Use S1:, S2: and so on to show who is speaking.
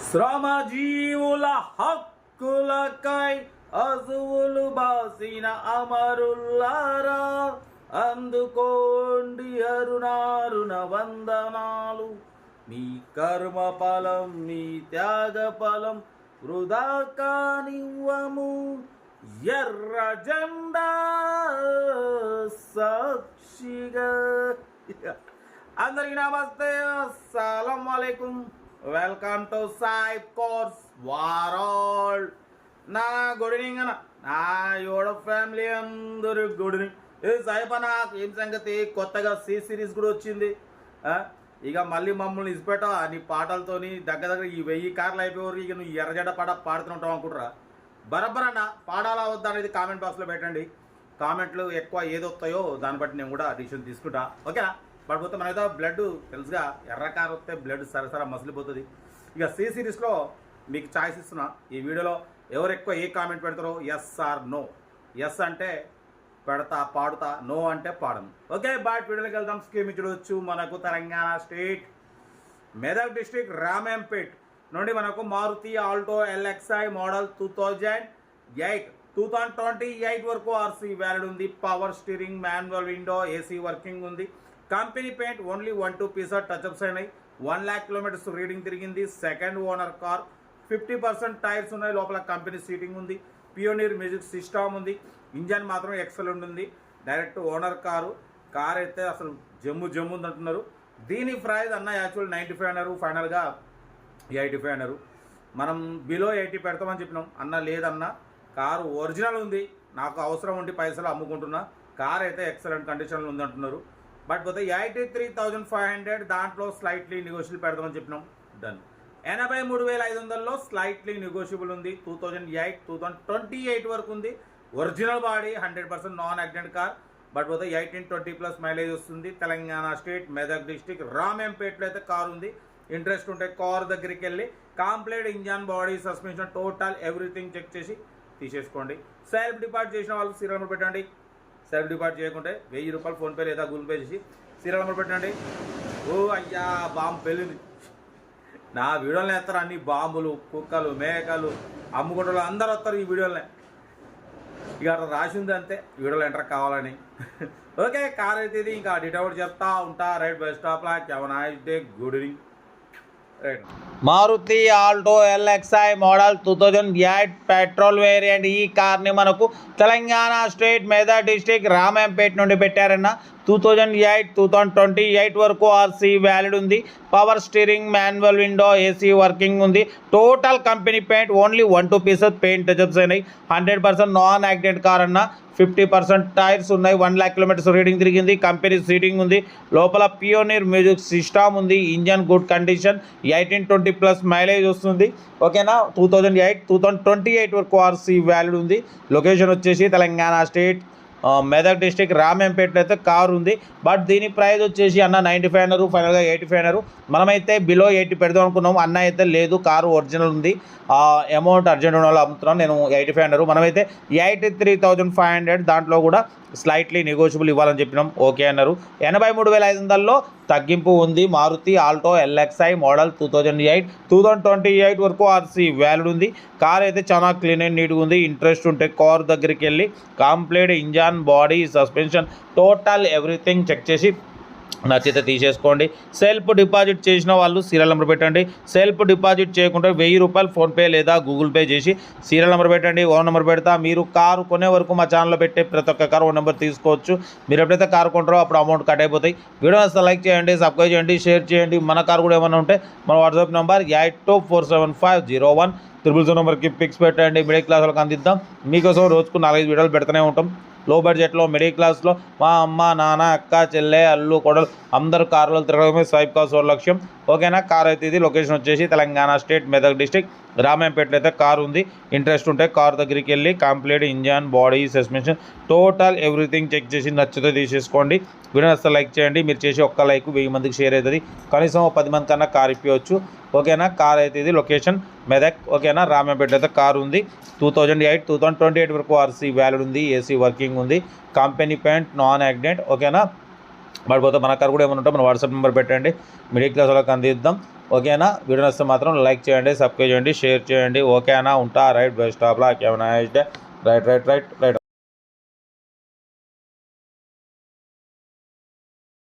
S1: శ్రమజీవుల హక్కులకై అజువులు బాసిన అమరుల్లారా, అందుకోండి అరుణారుణ వందనాలు. మీ కర్మ ఫలం, మీ త్యాగ ఫలం వృధా కానివ్వము. ఎర్ర జెండా సాక్షిగా. అందరికీ నమస్తే, అస్సలం వాలేకుం. వెల్కమ్ టు సాయిబ్ కోర్స్ వారాల్. నా గుడ్ ఈవినింగ్ అన్న, నా యోడ ఫ్యామిలీ అందరూ గుడ్ ఈవినింగ్. ఏ సాయిబ్ అన్న, ఏం సంగతి? కొత్తగా సిరీస్ కూడా వచ్చింది. ఇక మళ్ళీ మమ్మల్ని ఇసిపెట్ట నీ పాటలతోని దగ్గర ఈ 1000 కార్లు అయిపోయారు. ఇక నువ్వు ఎర్రజడ పాడుతుంటావు అనుకుంటారా? బరబ్బర్ అన్న, పాడాలా వద్దా అనేది కామెంట్ బాక్స్లో పెట్టండి. కామెంట్లు ఎక్కువ ఏదొస్తాయో దాన్ని బట్టి నేను కూడా డిసిషన్ తీసుకుంటా, ఓకేనా? పడిపోతే మనతో బ్లడ్ తెలుసుగా, ఎర్ర కార్ వస్తే బ్లడ్ సరసర మసిలిపోతుంది. ఇక సిరీస్లో మీకు ఛాయిస్ ఇస్తున్నా. ఈ వీడియోలో ఎవరు ఎక్కువ ఏ కామెంట్ పెడతారో ఎస్ ఆర్ నో. ఎస్ అంటే పెడతా పాడుతా, నో అంటే పాడను. ఓకే, బాట్ వీడియోలోకి వెళ్దాం. స్కీమ్ చూడవచ్చు. మనకు తెలంగాణ స్టేట్ మెదక్ డిస్ట్రిక్ట్ రామేంపేట్ నుండి మనకు మారుతి ఆల్టో LXi మోడల్ 2028 వరకు ఆర్సీ వ్యాలిడ్ ఉంది. Power steering, manual window, AC working ఉంది. Company paint only 1-2 pieces touchups అయినాయి. 1 lakh కిలోమీటర్స్ రీడింగ్ తిరిగింది. Second owner car. 50% టైర్స్ ఉన్నాయి. లోపల కంపెనీ సీటింగ్ ఉంది. పియోనీర్ మ్యూజిక్ సిస్టమ్ ఉంది. ఇంజన్ మాత్రం ఎక్సలెంట్ ఉంది. డైరెక్ట్ ఓనర్ కార్ అయితే అసలు జమ్ము ఉంది అంటున్నారు. దీని ప్రైస్ అన్న యాక్చువల్ 95 అన్నారు, ఫైనల్గా 85 అన్నారు. మనం బిలో 80 పెడతామని చెప్పినాం. అన్న లేదన్న, కారు ఒరిజినల్ ఉంది, నాకు అవసరం ఉండి పైసలు అమ్ముకుంటున్నా. కార్ అయితే ఎక్సలెంట్ కండిషన్లో ఉంది అంటున్నారు. బట్ పోతే 83,500, దాంట్లో స్లైట్లీ నెగోషియబుల్ పెడదామని చెప్పినాం. డన్. 83,500లో స్లైట్లీ నెగోషియబుల్ ఉంది. 2028 వరకు ఉంది. Original body, 100% non accident car. But పోతే 18-20+ మైలేజ్ వస్తుంది. తెలంగాణ స్టేట్ మెదక్ డిస్ట్రిక్ట్ రామేంపేట్లో అయితే కార్ ఉంది. ఇంట్రెస్ట్ ఉంటే కార్ దగ్గరికి వెళ్ళి complete engine, body, suspension, total everything check చేసి తీసేసుకోండి. సెల్ఫ్ డిపాజిట్ చేసిన వాళ్ళు సీరియల్ నెంబర్ పెట్టండి. సెల్ఫ్ డిపాజిట్ చేయకుంటే 1000 రూపాయలు ఫోన్పే లేదా గూగుల్ పే చేసి సీరియల్ నెంబర్ పెట్టండి. ఓ అయ్యా, బాంబు పెళ్ళింది. నా వీడియోలో వేస్తారు అన్ని బాంబులు, కుక్కలు, మేకలు, అమ్ముకుంటారు అందరూ వస్తారు ఈ వీడియోలోనే. ఇక అట్లా రాసి ఉంది అంతే, వీడియోలో ఎంటర్ కావాలని. ఓకే, కార్ అయితే ఇది ఇంకా డిటౌట్ చెప్తా ఉంటా. రైట్, బస్ స్టాప్లా. Have a nice day, good evening. Right. Maruti Alto LXi model 2008 petrol variant. ఈ కార్ని మనకు తెలంగాణ స్టేట్ మెదక్ డిస్ట్రిక్ట్ రామేంపేట్ నుండి పెట్టారన్న. 2028 వరకు ఆర్సీ వ్యాలిడ్ ఉంది. Power steering, manual window, AC working ఉంది. Total company paint only 1-2 pieces paint touchups అయినాయి. 100% నాన్ యాక్సిడెంట్ కార్ అన్న. 50% టైర్స్ ఉన్నాయి. 1 lakh కిలోమీటర్స్ రీడింగ్ తిరిగింది. కంపెనీ సీటింగ్ ఉంది. లోపల పియోనీర్ మ్యూజిక్ సిస్టమ్ ఉంది. Engine good condition. 18-20+ మైలేజ్ వస్తుంది. ఓకేనా? 2028 వరకు ఆర్సీ వ్యాలిడ్ ఉంది. లొకేషన్ వచ్చేసి తెలంగాణ స్టేట్ మెదక్ డిస్ట్రిక్ట్ రామేంపేట్లో అయితే కారు ఉంది. బట్ దీని ప్రైస్ వచ్చేసి అన్న 95 అన్నారు, ఫైనల్గా 85 అన్నారు. మనమైతే బిలో 80 పెడదాం అనుకున్నాం. అన్న అయితే లేదు, కారు ఒరిజినల్ ఉంది, అమౌంట్ అర్జెంట్ ఉన్న వాళ్ళు అమ్ముతున్నాం. నేను 85 అన్నారు. మనమైతే 83,500, దాంట్లో కూడా స్లైట్లీ నెగోషియబుల్ ఇవ్వాలని చెప్పినాం. ఓకే అన్నారు. 83,500లో తగ్గింపు ఉంది. మారుతి ఆల్టో LXi మోడల్ 2028 వరకు ఆర్సీ వ్యాలిడ్ ఉంది. కార్ అయితే చాలా క్లీన్ అండ్ నీట్గా ఉంది. ఇంట్రెస్ట్ ఉంటే కార్ దగ్గరికి వెళ్ళి complete engine, body, suspension, total everything check చేసి నచ్చితే తీసేసుకోండి. సెల్ఫ్ డిపాజిట్ చేసిన వాళ్ళు సీరియల్ నెంబర్ పెట్టండి. సెల్ఫ్ డిపాజిట్ చేయకుండా 1000 రూపాయలు ఫోన్పే లేదా గూగుల్ పే చేసి సీరియల్ నెంబర్ పెట్టండి. ఓన్ నెంబర్ పెడతా. మీరు కారు కొనే వరకు మా ఛానల్లో పెట్టే ప్రతి ఒక్క కారు ఓన్ నెంబర్ తీసుకోవచ్చు. మీరు ఎప్పుడైతే కారు కొంటారో అప్పుడు అమౌంట్ కట్ అయిపోతాయి. వీడియో వస్తే లైక్ చేయండి, సబ్స్క్రైబ్ చేయండి, షేర్ చేయండి. మన కారు కూడా ఏమైనా ఉంటే మన వాట్సాప్ నెంబర్ 8247501000 నెంబర్కి పిక్స్ పెట్టండి. మిడిల్ క్లాస్ వాళ్ళకి అందిద్దాం. మీకోసం రోజుకు 4-5 వీడియోలు పెడుతూనే ఉంటాం. లో బడ్జెట్లో, మిడిల్ క్లాస్లో మా అమ్మ, నాన్న, అక్క, చెల్లె, అల్లు, కొడలు అందరూ కార్లో తిరగడమే స్వైప్ కాస్ట్ లక్ష్యం. ఓకేనా? కార్ అయితే ఇది. లొకేషన్ వచ్చేసి తెలంగాణ స్టేట్ మెదక్ డిస్ట్రిక్ట్ రామేంపేట్లో అయితే కారు ఉంది. ఇంట్రెస్ట్ ఉంటే కార్ దగ్గరికి వెళ్ళి complete engine, body, suspension, total everything check చేసి నచ్చితే తీసేసుకోండి. వీడియో వస్తే లైక్ చేయండి. మీరు చేసి ఒక్క లైక్ 1000 మందికి షేర్ అవుతుంది. కనీసం 10 మంది కన్నా కార్ ఇప్పవచ్చు. ఓకేనా? కార్ అయితే ఇది. లొకేషన్ మెదక్. ఓకేనా? రామేంపేట అయితే కారు ఉంది. 2028 వరకు ఆర్సీ వ్యాలిడ్ ఉంది. ఏసీ వర్కింగ్ ఉంది. Company paint, non accident. ఓకేనా? పడిపోతే మన కారు కూడా ఏమైనా ఉంటే మన వాట్సాప్ నెంబర్ పెట్టండి. మిడిల్ క్లాస్ వాళ్ళకి అందిద్దాం. ఓకేనా. వీడియో వస్తే మాత్రం లైక్ చేయండి, సబ్స్క్రైబ్ చేయండి, షేర్ చేయండి. ఓకేనా. ఉంటా. Right. Best of luck. Right.